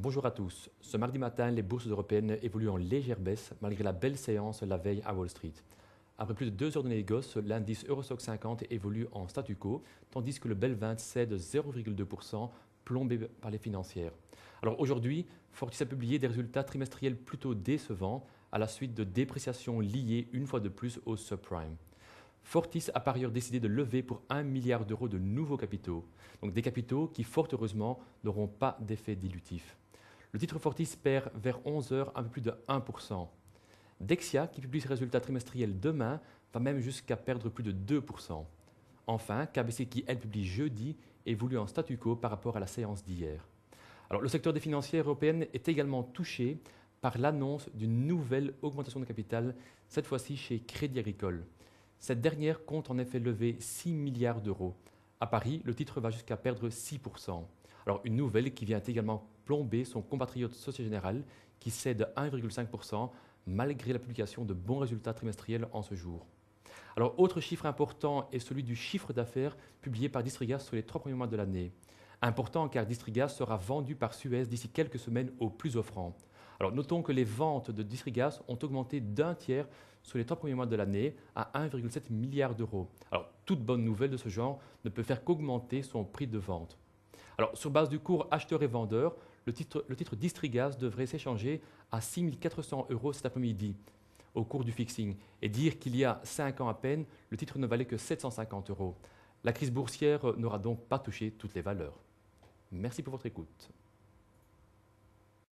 Bonjour à tous. Ce mardi matin, les bourses européennes évoluent en légère baisse malgré la belle séance la veille à Wall Street. Après plus de 2 heures de négoce, l'indice Eurostoxx 50 évolue en statu quo, tandis que le BEL 20 cède 0,2%, plombé par les financières. Alors aujourd'hui, Fortis a publié des résultats trimestriels plutôt décevants à la suite de dépréciations liées une fois de plus au subprime. Fortis a par ailleurs décidé de lever pour 1 milliard d'euros de nouveaux capitaux, donc des capitaux qui, fort heureusement, n'auront pas d'effet dilutif. Le titre Fortis perd vers 11 heures un peu plus de 1%. Dexia, qui publie ses résultats trimestriels demain, va même jusqu'à perdre plus de 2%. Enfin, KBC, qui elle publie jeudi, évolue en statu quo par rapport à la séance d'hier. Alors, le secteur des financières européennes est également touché par l'annonce d'une nouvelle augmentation de capital, cette fois-ci chez Crédit Agricole. Cette dernière compte en effet lever 6 milliards d'euros. À Paris, le titre va jusqu'à perdre 6%. Alors, une nouvelle qui vient également plomber son compatriote Société Générale qui cède 1,5% malgré la publication de bons résultats trimestriels en ce jour. Alors, autre chiffre important est celui du chiffre d'affaires publié par Distrigas sur les 3 premiers mois de l'année. Important car Distrigas sera vendu par Suez d'ici quelques semaines au plus offrant. Alors, notons que les ventes de Distrigas ont augmenté d'un tiers sur les 3 premiers mois de l'année à 1,7 milliard d'euros. Alors, toute bonne nouvelle de ce genre ne peut faire qu'augmenter son prix de vente. Alors, sur base du cours acheteur et vendeur, le titre Distrigas devrait s'échanger à 6 400 euros cet après-midi au cours du fixing et dire qu'il y a 5 ans à peine, le titre ne valait que 750 euros. La crise boursière n'aura donc pas touché toutes les valeurs. Merci pour votre écoute.